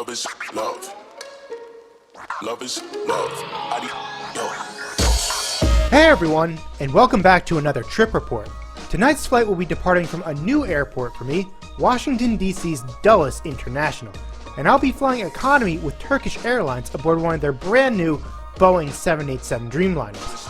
Love is love. Love is love. Hey everyone, and welcome back to another trip report. Tonight's flight will be departing from a new airport for me, Washington DC's Dulles International, and I'll be flying economy with Turkish Airlines aboard one of their brand new Boeing 787 Dreamliners.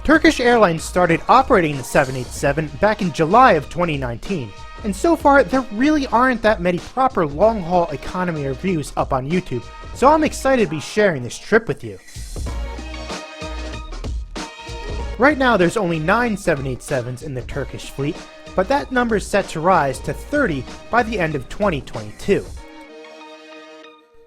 Turkish Airlines started operating the 787 back in July of 2019, and so far there really aren't that many proper long-haul economy reviews up on YouTube, so I'm excited to be sharing this trip with you. Right now there's only 9 787s in the Turkish fleet, but that number is set to rise to 30 by the end of 2022.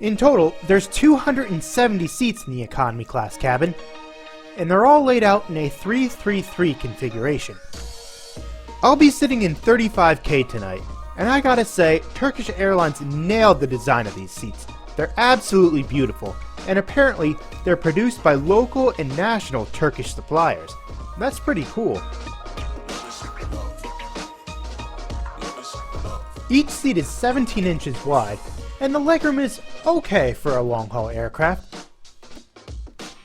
In total, there's 270 seats in the economy class cabin, and they're all laid out in a 3-3-3 configuration. I'll be sitting in 35K tonight, and I gotta say, Turkish Airlines nailed the design of these seats. They're absolutely beautiful, and apparently they're produced by local and national Turkish suppliers. That's pretty cool. Each seat is 17 inches wide, and the legroom is okay for a long-haul aircraft.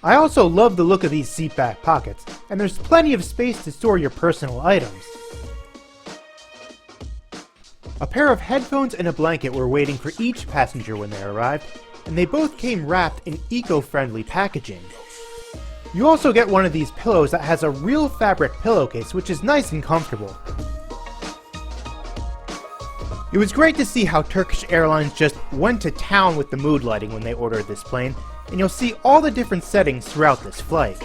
I also love the look of these seat back pockets, and there's plenty of space to store your personal items. A pair of headphones and a blanket were waiting for each passenger when they arrived, and they both came wrapped in eco-friendly packaging. You also get one of these pillows that has a real fabric pillowcase, which is nice and comfortable. It was great to see how Turkish Airlines just went to town with the mood lighting when they ordered this plane, and you'll see all the different settings throughout this flight.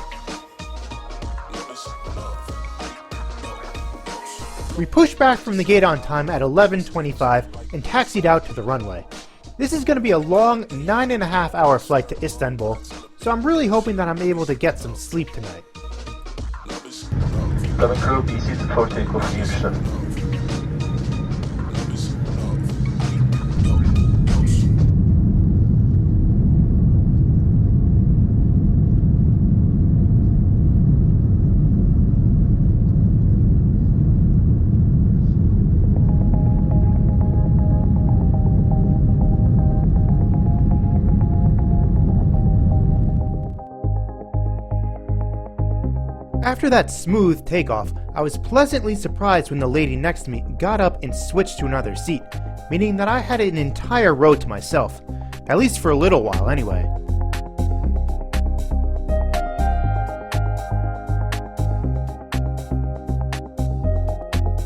We pushed back from the gate on time at 11:25 and taxied out to the runway. This is going to be a long 9.5-hour flight to Istanbul, so I'm really hoping that I'm able to get some sleep tonight. Cabin crew, be seated for takeoff initial. After that smooth takeoff, I was pleasantly surprised when the lady next to me got up and switched to another seat, meaning that I had an entire row to myself, at least for a little while anyway.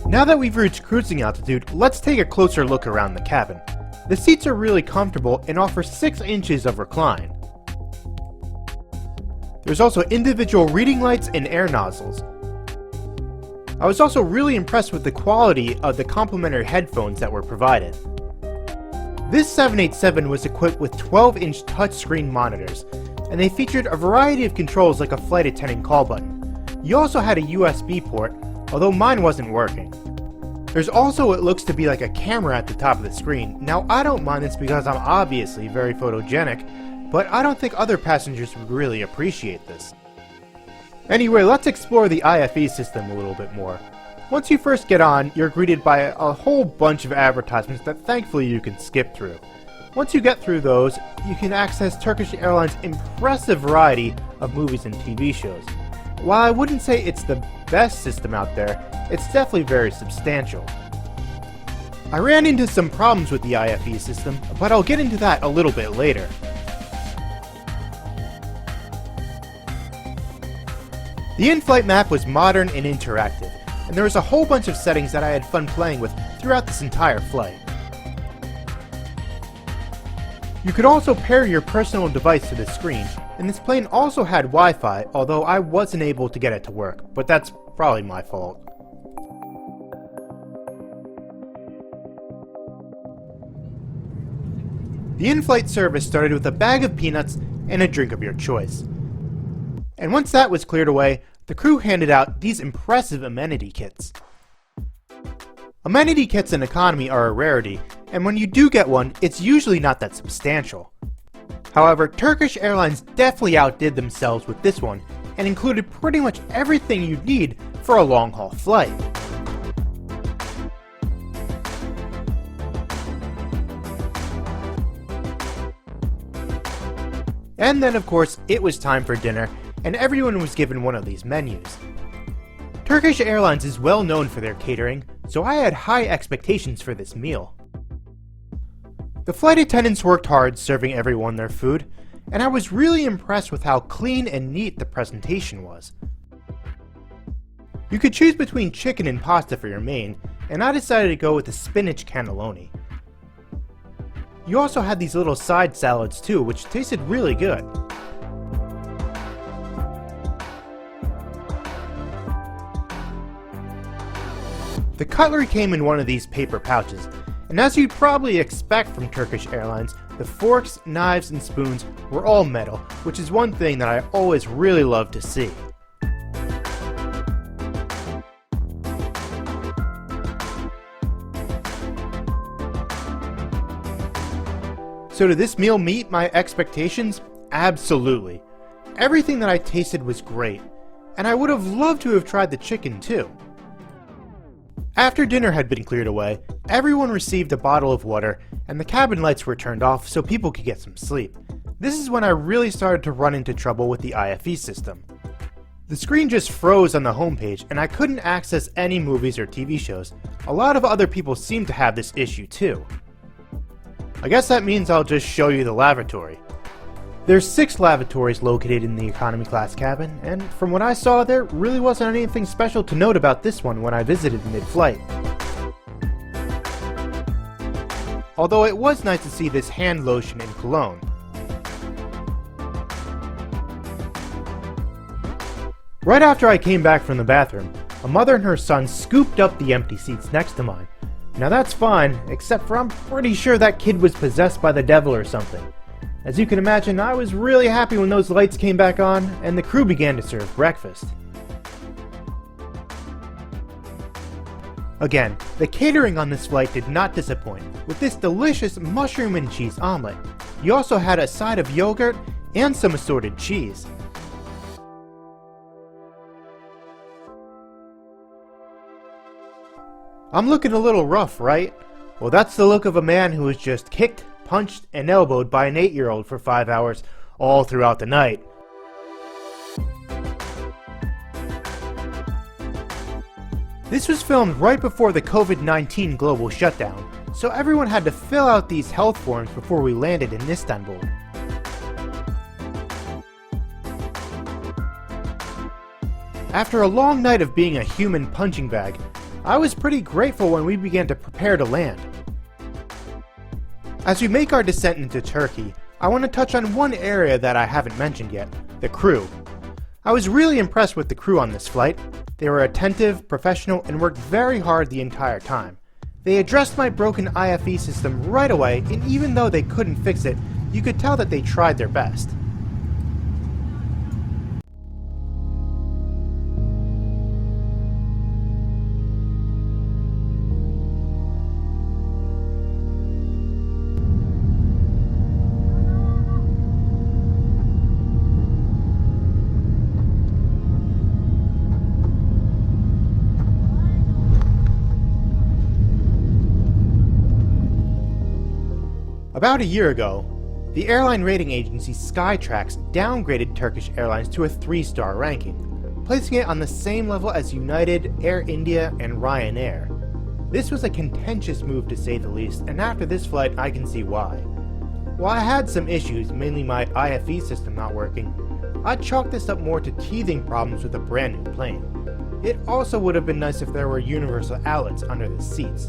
Now that we've reached cruising altitude, let's take a closer look around the cabin. The seats are really comfortable and offer 6 inches of recline. There's also individual reading lights and air nozzles. I was also really impressed with the quality of the complimentary headphones that were provided. This 787 was equipped with 12-inch touchscreen monitors, and they featured a variety of controls like a flight attendant call button. You also had a USB port, although mine wasn't working. There's also what looks to be like a camera at the top of the screen. Now I don't mind this because I'm obviously very photogenic, but I don't think other passengers would really appreciate this. Anyway, let's explore the IFE system a little bit more. Once you first get on, you're greeted by a whole bunch of advertisements that thankfully you can skip through. Once you get through those, you can access Turkish Airlines' impressive variety of movies and TV shows. While I wouldn't say it's the best system out there, it's definitely very substantial. I ran into some problems with the IFE system, but I'll get into that a little bit later. The in-flight map was modern and interactive, and there was a whole bunch of settings that I had fun playing with throughout this entire flight. You could also pair your personal device to the screen, and this plane also had Wi-Fi, although I wasn't able to get it to work, but that's probably my fault. The in-flight service started with a bag of peanuts and a drink of your choice. And once that was cleared away, the crew handed out these impressive amenity kits. Amenity kits in economy are a rarity, and when you do get one, it's usually not that substantial. However, Turkish Airlines definitely outdid themselves with this one, and included pretty much everything you'd need for a long-haul flight. And then of course, it was time for dinner, and everyone was given one of these menus. Turkish Airlines is well known for their catering, so I had high expectations for this meal. The flight attendants worked hard serving everyone their food, and I was really impressed with how clean and neat the presentation was. You could choose between chicken and pasta for your main, and I decided to go with the spinach cannelloni. You also had these little side salads too, which tasted really good. The cutlery came in one of these paper pouches, and as you'd probably expect from Turkish Airlines, the forks, knives, and spoons were all metal, which is one thing that I always really love to see. So did this meal meet my expectations? Absolutely. Everything that I tasted was great, and I would have loved to have tried the chicken too. After dinner had been cleared away, everyone received a bottle of water, and the cabin lights were turned off so people could get some sleep. This is when I really started to run into trouble with the IFE system. The screen just froze on the homepage, and I couldn't access any movies or TV shows. A lot of other people seem to have this issue too. I guess that means I'll just show you the lavatory. There's 6 lavatories located in the economy class cabin, and from what I saw there really wasn't anything special to note about this one when I visited mid-flight. Although it was nice to see this hand lotion and cologne. Right after I came back from the bathroom, a mother and her son scooped up the empty seats next to mine. Now that's fine, except for I'm pretty sure that kid was possessed by the devil or something. As you can imagine, I was really happy when those lights came back on and the crew began to serve breakfast. Again, the catering on this flight did not disappoint, with this delicious mushroom and cheese omelet. You also had a side of yogurt and some assorted cheese. I'm looking a little rough, right? Well, that's the look of a man who was just kicked, punched, and elbowed by an 8-year-old for 5 hours, all throughout the night. This was filmed right before the COVID-19 global shutdown, so everyone had to fill out these health forms before we landed in Istanbul. After a long night of being a human punching bag, I was pretty grateful when we began to prepare to land. As we make our descent into Turkey, I want to touch on one area that I haven't mentioned yet, the crew. I was really impressed with the crew on this flight. They were attentive, professional, and worked very hard the entire time. They addressed my broken IFE system right away, and even though they couldn't fix it, you could tell that they tried their best. About a year ago, the airline rating agency Skytrax downgraded Turkish Airlines to a 3-star ranking, placing it on the same level as United, Air India, and Ryanair. This was a contentious move to say the least, and after this flight I can see why. While I had some issues, mainly my IFE system not working, I'd chalk this up more to teething problems with a brand new plane. It also would have been nice if there were universal outlets under the seats.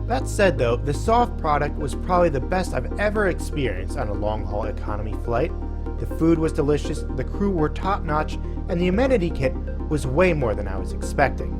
That said though, the soft product was probably the best I've ever experienced on a long-haul economy flight. The food was delicious, the crew were top-notch, and the amenity kit was way more than I was expecting.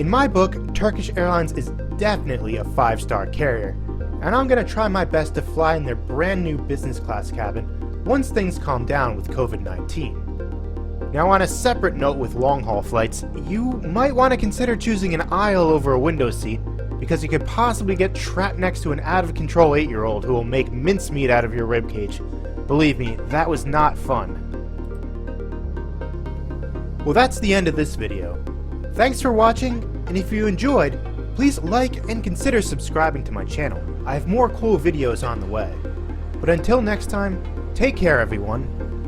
In my book, Turkish Airlines is definitely a 5-star carrier, and I'm going to try my best to fly in their brand new business class cabin once things calm down with COVID-19. Now on a separate note with long-haul flights, you might want to consider choosing an aisle over a window seat, because you could possibly get trapped next to an out-of-control 8-year-old who will make mincemeat out of your ribcage. Believe me, that was not fun. Well, that's the end of this video. Thanks for watching, and if you enjoyed, please like and consider subscribing to my channel. I have more cool videos on the way. But until next time, Take care, everyone.